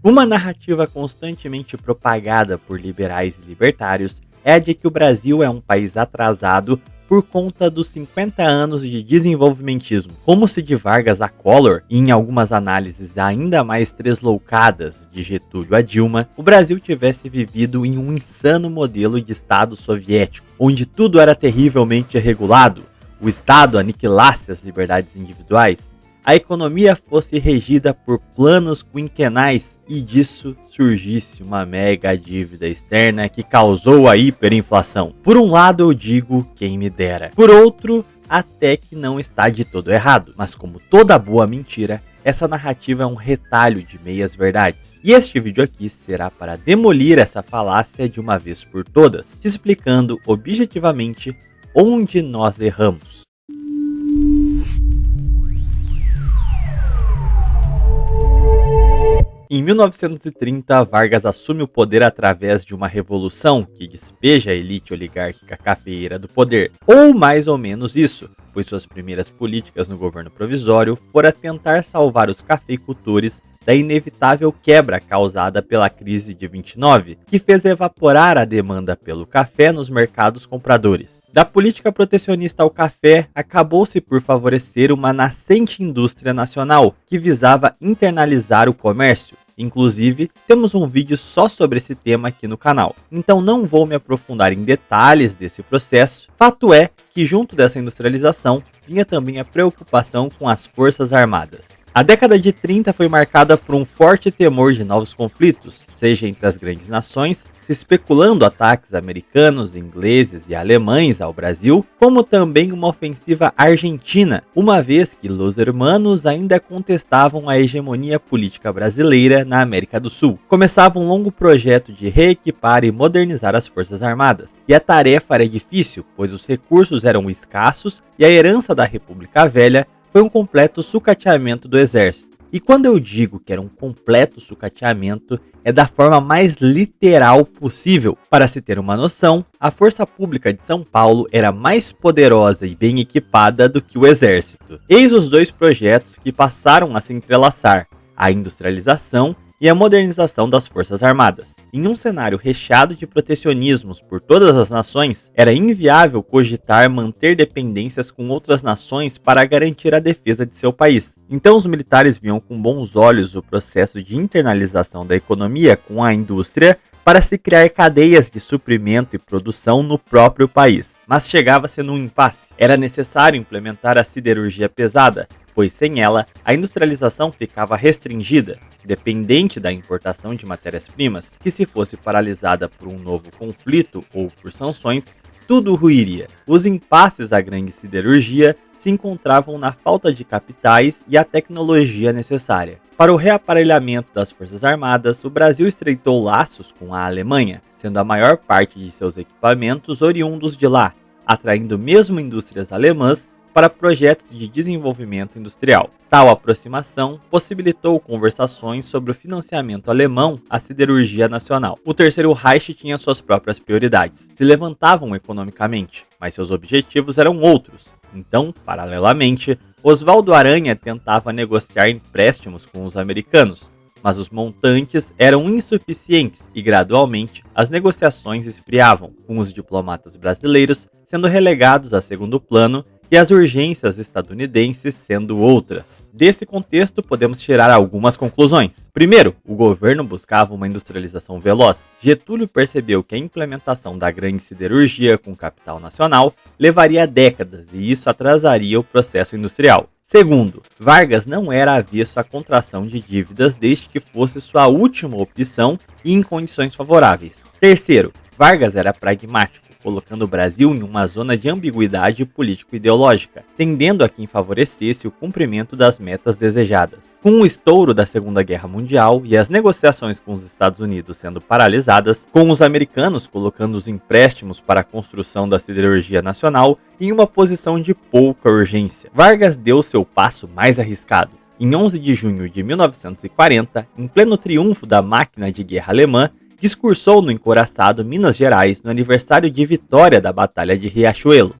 Uma narrativa constantemente propagada por liberais e libertários é a de que o Brasil é um país atrasado por conta dos 50 anos de desenvolvimentismo. Como se de Vargas a Collor, e em algumas análises ainda mais tresloucadas de Getúlio a Dilma, o Brasil tivesse vivido em um insano modelo de Estado soviético, onde tudo era terrivelmente regulado, o Estado aniquilasse as liberdades individuais, a economia fosse regida por planos quinquenais e disso surgisse uma mega dívida externa que causou a hiperinflação. Por um lado eu digo quem me dera, por outro até que não está de todo errado, mas como toda boa mentira, essa narrativa é um retalho de meias verdades. E este vídeo aqui será para demolir essa falácia de uma vez por todas, te explicando objetivamente onde nós erramos. Em 1930, Vargas assume o poder através de uma revolução que despeja a elite oligárquica cafeeira do poder, ou mais ou menos isso, pois suas primeiras políticas no governo provisório foram tentar salvar os cafeicultores da inevitável quebra causada pela crise de 29, que fez evaporar a demanda pelo café nos mercados compradores. Da política protecionista ao café, acabou-se por favorecer uma nascente indústria nacional, que visava internalizar o comércio. Inclusive, temos um vídeo só sobre esse tema aqui no canal, então não vou me aprofundar em detalhes desse processo. Fato é que junto dessa industrialização, vinha também a preocupação com as forças armadas. A década de 30 foi marcada por um forte temor de novos conflitos, seja entre as grandes nações, se especulando ataques americanos, ingleses e alemães ao Brasil, como também uma ofensiva argentina, uma vez que Los Hermanos ainda contestavam a hegemonia política brasileira na América do Sul. Começava um longo projeto de reequipar e modernizar as forças armadas, e a tarefa era difícil, pois os recursos eram escassos e a herança da República Velha foi um completo sucateamento do exército. E quando eu digo que era um completo sucateamento, é da forma mais literal possível. Para se ter uma noção, a Força Pública de São Paulo era mais poderosa e bem equipada do que o Exército. Eis os dois projetos que passaram a se entrelaçar, a industrialização e a modernização das Forças Armadas. Em um cenário recheado de protecionismos por todas as nações, era inviável cogitar manter dependências com outras nações para garantir a defesa de seu país. Então os militares viam com bons olhos o processo de internalização da economia com a indústria para se criar cadeias de suprimento e produção no próprio país. Mas chegava-se num impasse. Era necessário implementar a siderurgia pesada, pois sem ela, a industrialização ficava restringida, dependente da importação de matérias-primas, que se fosse paralisada por um novo conflito ou por sanções, tudo ruiria. Os impasses à grande siderurgia se encontravam na falta de capitais e a tecnologia necessária. Para o reaparelhamento das Forças Armadas, o Brasil estreitou laços com a Alemanha, sendo a maior parte de seus equipamentos oriundos de lá, atraindo mesmo indústrias alemãs para projetos de desenvolvimento industrial. Tal aproximação possibilitou conversações sobre o financiamento alemão à siderurgia nacional. O Terceiro Reich tinha suas próprias prioridades, se levantavam economicamente, mas seus objetivos eram outros. Então, paralelamente, Oswaldo Aranha tentava negociar empréstimos com os americanos, mas os montantes eram insuficientes e, gradualmente, as negociações esfriavam, com os diplomatas brasileiros sendo relegados a segundo plano e as urgências estadunidenses sendo outras. Desse contexto, podemos tirar algumas conclusões. Primeiro, o governo buscava uma industrialização veloz. Getúlio percebeu que a implementação da grande siderurgia com capital nacional levaria décadas e isso atrasaria o processo industrial. Segundo, Vargas não era avesso à contração de dívidas desde que fosse sua última opção e em condições favoráveis. Terceiro, Vargas era pragmático, colocando o Brasil em uma zona de ambiguidade político-ideológica, tendendo a quem favorecesse o cumprimento das metas desejadas. Com o estouro da Segunda Guerra Mundial e as negociações com os Estados Unidos sendo paralisadas, com os americanos colocando os empréstimos para a construção da siderurgia nacional em uma posição de pouca urgência, Vargas deu seu passo mais arriscado. Em 11 de junho de 1940, em pleno triunfo da máquina de guerra alemã, discursou no encouraçado Minas Gerais no aniversário de vitória da Batalha de Riachuelo.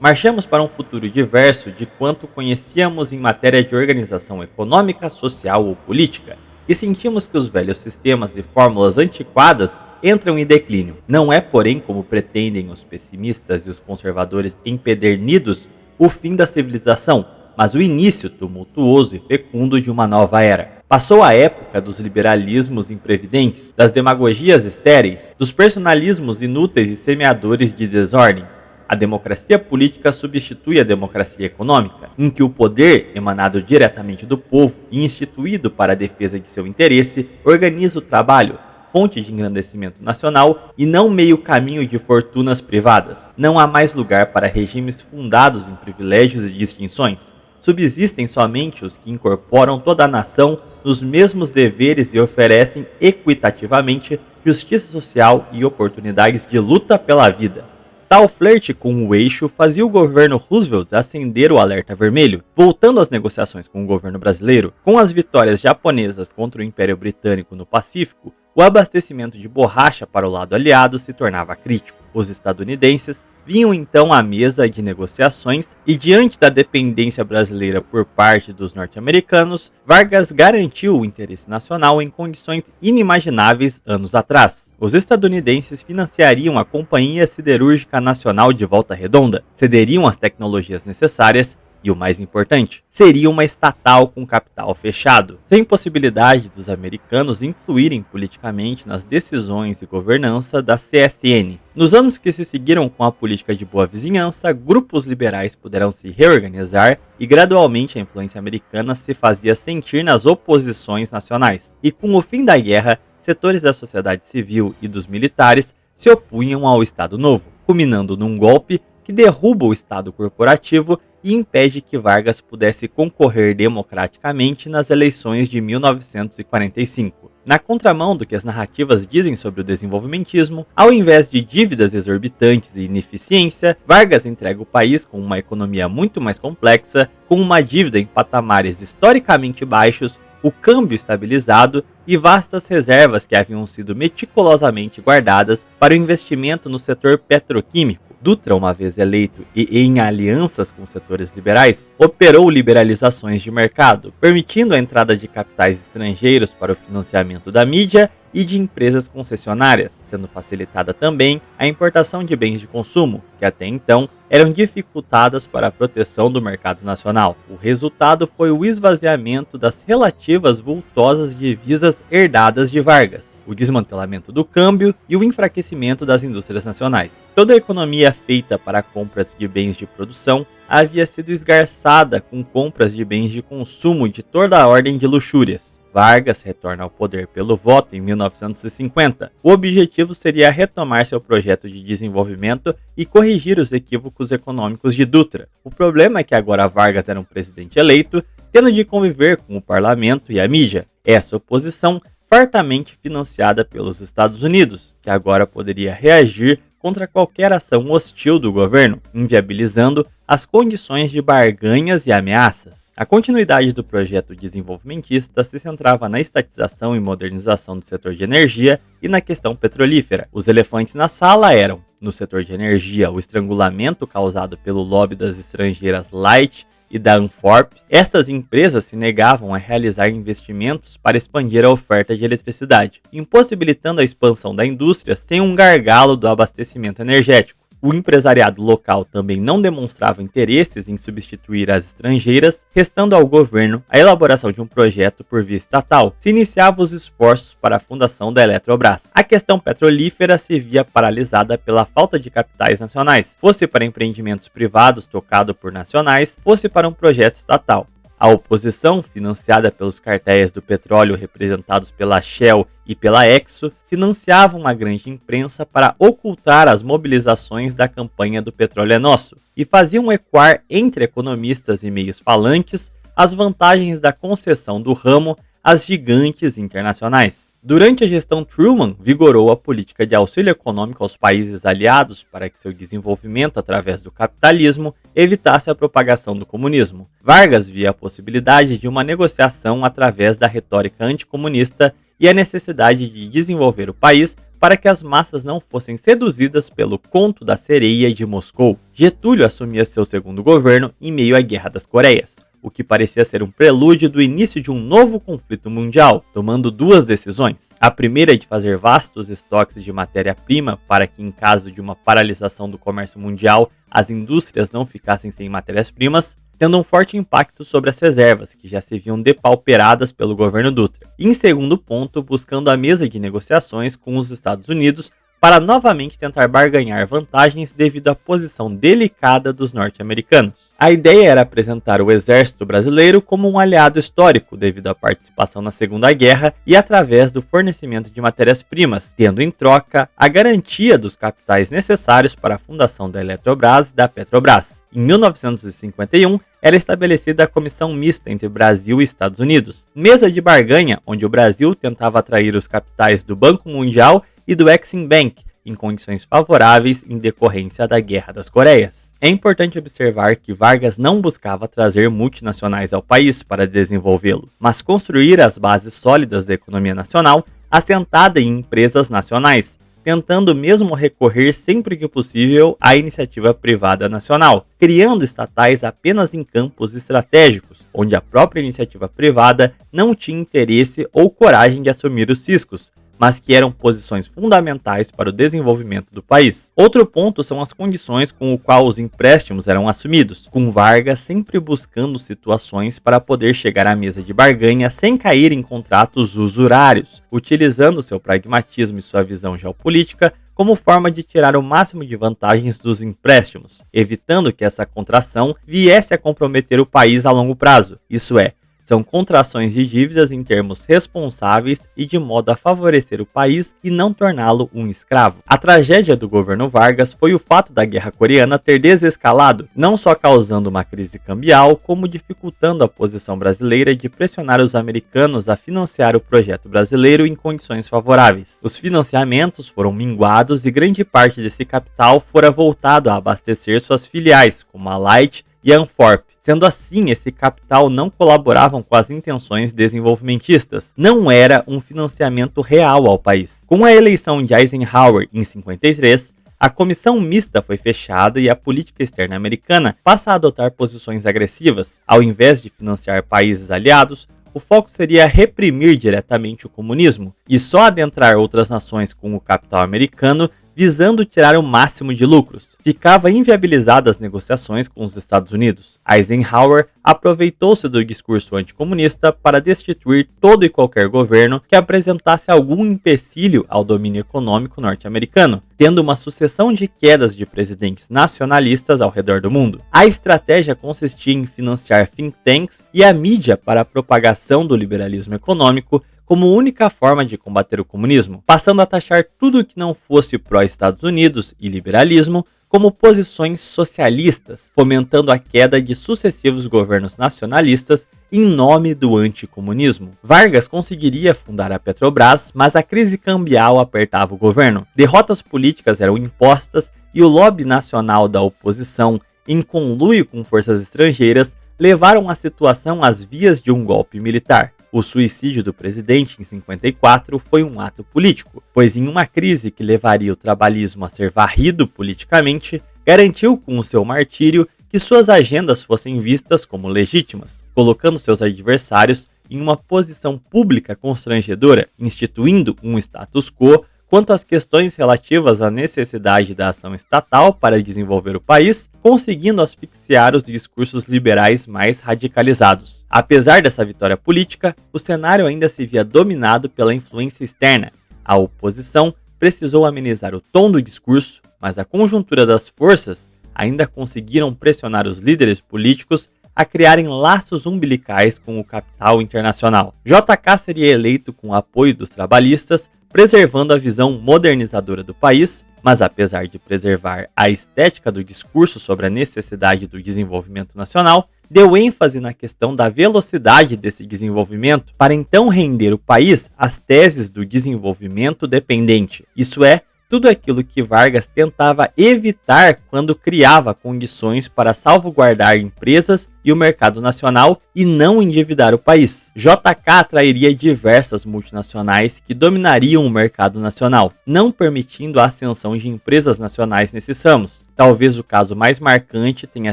Marchamos para um futuro diverso de quanto conhecíamos em matéria de organização econômica, social ou política, e sentimos que os velhos sistemas e fórmulas antiquadas entram em declínio. Não é, porém, como pretendem os pessimistas e os conservadores empedernidos, o fim da civilização, mas o início tumultuoso e fecundo de uma nova era. Passou a época dos liberalismos imprevidentes, das demagogias estéreis, dos personalismos inúteis e semeadores de desordem. A democracia política substitui a democracia econômica, em que o poder, emanado diretamente do povo e instituído para a defesa de seu interesse, organiza o trabalho, fonte de engrandecimento nacional e não meio caminho de fortunas privadas. Não há mais lugar para regimes fundados em privilégios e distinções. Subsistem somente os que incorporam toda a nação nos mesmos deveres e oferecem equitativamente justiça social e oportunidades de luta pela vida. Tal flerte com o eixo fazia o governo Roosevelt acender o alerta vermelho. Voltando às negociações com o governo brasileiro, com as vitórias japonesas contra o Império Britânico no Pacífico, o abastecimento de borracha para o lado aliado se tornava crítico. Os estadunidenses vinham então à mesa de negociações e, diante da dependência brasileira por parte dos norte-americanos, Vargas garantiu o interesse nacional em condições inimagináveis anos atrás. Os estadunidenses financiariam a Companhia Siderúrgica Nacional de Volta Redonda, cederiam as tecnologias necessárias e, o mais importante, seria uma estatal com capital fechado, sem possibilidade dos americanos influírem politicamente nas decisões e governança da CSN. Nos anos que se seguiram com a política de boa vizinhança, grupos liberais puderam se reorganizar e gradualmente a influência americana se fazia sentir nas oposições nacionais. E com o fim da guerra, setores da sociedade civil e dos militares se opunham ao Estado Novo, culminando num golpe que derruba o Estado corporativo e impede que Vargas pudesse concorrer democraticamente nas eleições de 1945. Na contramão do que as narrativas dizem sobre o desenvolvimentismo, ao invés de dívidas exorbitantes e ineficiência, Vargas entrega o país com uma economia muito mais complexa, com uma dívida em patamares historicamente baixos, o câmbio estabilizado e vastas reservas que haviam sido meticulosamente guardadas para o investimento no setor petroquímico. Dutra, uma vez eleito e em alianças com setores liberais, operou liberalizações de mercado, permitindo a entrada de capitais estrangeiros para o financiamento da mídia e de empresas concessionárias, sendo facilitada também a importação de bens de consumo, que até então eram dificultadas para a proteção do mercado nacional. O resultado foi o esvaziamento das relativas vultosas divisas herdadas de Vargas, o desmantelamento do câmbio e o enfraquecimento das indústrias nacionais. Toda a economia feita para compras de bens de produção havia sido esgarçada com compras de bens de consumo de toda a ordem de luxúrias. Vargas retorna ao poder pelo voto em 1950. O objetivo seria retomar seu projeto de desenvolvimento e corrigir os equívocos econômicos de Dutra. O problema é que agora Vargas era um presidente eleito, tendo de conviver com o parlamento e a mídia. Essa oposição fartamente financiada pelos Estados Unidos, que agora poderia reagir contra qualquer ação hostil do governo, inviabilizando as condições de barganhas e ameaças. A continuidade do projeto desenvolvimentista se centrava na estatização e modernização do setor de energia e na questão petrolífera. Os elefantes na sala eram, no setor de energia, o estrangulamento causado pelo lobby das estrangeiras Light e da Anforp. Estas empresas se negavam a realizar investimentos para expandir a oferta de eletricidade, impossibilitando a expansão da indústria sem um gargalo do abastecimento energético. O empresariado local também não demonstrava interesses em substituir as estrangeiras, restando ao governo a elaboração de um projeto por via estatal. Se iniciavam os esforços para a fundação da Eletrobras. A questão petrolífera se via paralisada pela falta de capitais nacionais, fosse para empreendimentos privados tocado por nacionais, fosse para um projeto estatal. A oposição, financiada pelos cartéis do petróleo representados pela Shell e pela Exxon, financiavam a grande imprensa para ocultar as mobilizações da campanha do Petróleo é Nosso e faziam ecoar entre economistas e meios falantes as vantagens da concessão do ramo às gigantes internacionais. Durante a gestão Truman, vigorou a política de auxílio econômico aos países aliados para que seu desenvolvimento através do capitalismo evitasse a propagação do comunismo. Vargas via a possibilidade de uma negociação através da retórica anticomunista e a necessidade de desenvolver o país para que as massas não fossem seduzidas pelo conto da sereia de Moscou. Getúlio assumia seu segundo governo em meio à Guerra das Coreias, o que parecia ser um prelúdio do início de um novo conflito mundial, tomando duas decisões. A primeira é de fazer vastos estoques de matéria-prima para que, em caso de uma paralisação do comércio mundial, as indústrias não ficassem sem matérias-primas, tendo um forte impacto sobre as reservas, que já se viam depauperadas pelo governo Dutra. E, em segundo ponto, buscando a mesa de negociações com os Estados Unidos para novamente tentar barganhar vantagens devido à posição delicada dos norte-americanos. A ideia era apresentar o exército brasileiro como um aliado histórico devido à participação na Segunda Guerra e através do fornecimento de matérias-primas, tendo em troca a garantia dos capitais necessários para a fundação da Eletrobras e da Petrobras. Em 1951, era estabelecida a Comissão Mista entre Brasil e Estados Unidos, mesa de barganha onde o Brasil tentava atrair os capitais do Banco Mundial e do Exim Bank em condições favoráveis em decorrência da Guerra das Coreias. É importante observar que Vargas não buscava trazer multinacionais ao país para desenvolvê-lo, mas construir as bases sólidas da economia nacional assentada em empresas nacionais, tentando mesmo recorrer sempre que possível à iniciativa privada nacional, criando estatais apenas em campos estratégicos, onde a própria iniciativa privada não tinha interesse ou coragem de assumir os riscos, mas que eram posições fundamentais para o desenvolvimento do país. Outro ponto são as condições com o qual os empréstimos eram assumidos, com Vargas sempre buscando situações para poder chegar à mesa de barganha sem cair em contratos usurários, utilizando seu pragmatismo e sua visão geopolítica como forma de tirar o máximo de vantagens dos empréstimos, evitando que essa contração viesse a comprometer o país a longo prazo, isso é, são contrações de dívidas em termos responsáveis e de modo a favorecer o país e não torná-lo um escravo. A tragédia do governo Vargas foi o fato da guerra coreana ter desescalado, não só causando uma crise cambial, como dificultando a posição brasileira de pressionar os americanos a financiar o projeto brasileiro em condições favoráveis. Os financiamentos foram minguados e grande parte desse capital fora voltado a abastecer suas filiais, como a Light e a Anforp. Sendo assim, esse capital não colaboravam com as intenções desenvolvimentistas. Não era um financiamento real ao país. Com a eleição de Eisenhower em 53, a comissão mista foi fechada e a política externa americana passa a adotar posições agressivas. Ao invés de financiar países aliados, o foco seria reprimir diretamente o comunismo e só adentrar outras nações com o capital americano visando tirar o máximo de lucros. Ficava inviabilizadas as negociações com os Estados Unidos. Eisenhower aproveitou-se do discurso anticomunista para destituir todo e qualquer governo que apresentasse algum empecilho ao domínio econômico norte-americano, tendo uma sucessão de quedas de presidentes nacionalistas ao redor do mundo. A estratégia consistia em financiar think tanks e a mídia para a propagação do liberalismo econômico como única forma de combater o comunismo, passando a taxar tudo que não fosse pró-Estados Unidos e liberalismo como posições socialistas, fomentando a queda de sucessivos governos nacionalistas em nome do anticomunismo. Vargas conseguiria fundar a Petrobras, mas a crise cambial apertava o governo. Derrotas políticas eram impostas e o lobby nacional da oposição, em conluio com forças estrangeiras, levaram a situação às vias de um golpe militar. O suicídio do presidente em 54 foi um ato político, pois em uma crise que levaria o trabalhismo a ser varrido politicamente, garantiu com o seu martírio que suas agendas fossem vistas como legítimas, colocando seus adversários em uma posição pública constrangedora, instituindo um status quo quanto às questões relativas à necessidade da ação estatal para desenvolver o país, conseguindo asfixiar os discursos liberais mais radicalizados. Apesar dessa vitória política, o cenário ainda se via dominado pela influência externa. A oposição precisou amenizar o tom do discurso, mas a conjuntura das forças ainda conseguiram pressionar os líderes políticos a criarem laços umbilicais com o capital internacional. JK seria eleito com o apoio dos trabalhistas, preservando a visão modernizadora do país, mas apesar de preservar a estética do discurso sobre a necessidade do desenvolvimento nacional, deu ênfase na questão da velocidade desse desenvolvimento para então render o país às teses do desenvolvimento dependente, isso é, tudo aquilo que Vargas tentava evitar quando criava condições para salvaguardar empresas e o mercado nacional e não endividar o país. JK atrairia diversas multinacionais que dominariam o mercado nacional, não permitindo a ascensão de empresas nacionais nesses ramos. Talvez o caso mais marcante tenha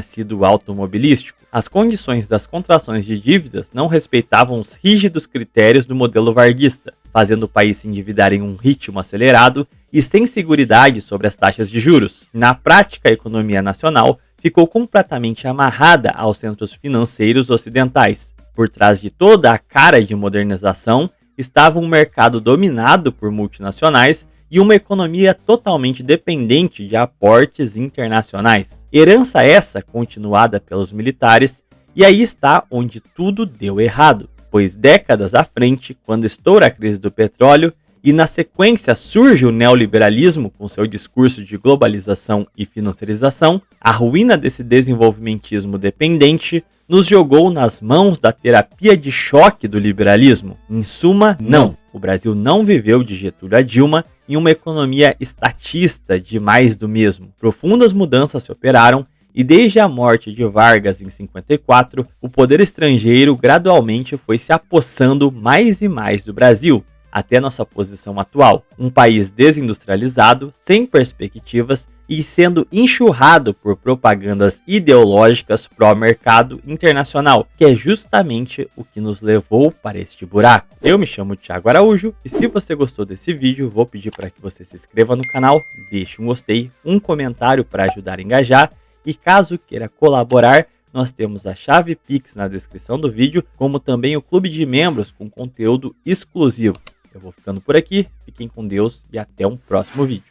sido o automobilístico. As condições das contrações de dívidas não respeitavam os rígidos critérios do modelo varguista, fazendo o país se endividar em um ritmo acelerado e sem seguridade sobre as taxas de juros. Na prática, a economia nacional ficou completamente amarrada aos centros financeiros ocidentais. Por trás de toda a cara de modernização estava um mercado dominado por multinacionais e uma economia totalmente dependente de aportes internacionais. Herança essa continuada pelos militares, e aí está onde tudo deu errado, pois décadas à frente, quando estoura a crise do petróleo e na sequência surge o neoliberalismo com seu discurso de globalização e financiarização, a ruína desse desenvolvimentismo dependente nos jogou nas mãos da terapia de choque do liberalismo. Em suma, não. O Brasil não viveu de Getúlio a Dilma em uma economia estatista de mais do mesmo. Profundas mudanças se operaram e desde a morte de Vargas em 54, o poder estrangeiro gradualmente foi se apossando mais e mais do Brasil, até nossa posição atual, um país desindustrializado, sem perspectivas e sendo enxurrado por propagandas ideológicas pró-mercado internacional, que é justamente o que nos levou para este buraco. Eu me chamo Thiago Araújo e se você gostou desse vídeo, vou pedir para que você se inscreva no canal, deixe um gostei, um comentário para ajudar a engajar e caso queira colaborar, nós temos a chave Pix na descrição do vídeo, como também o clube de membros com conteúdo exclusivo. Eu vou ficando por aqui, fiquem com Deus e até um próximo vídeo.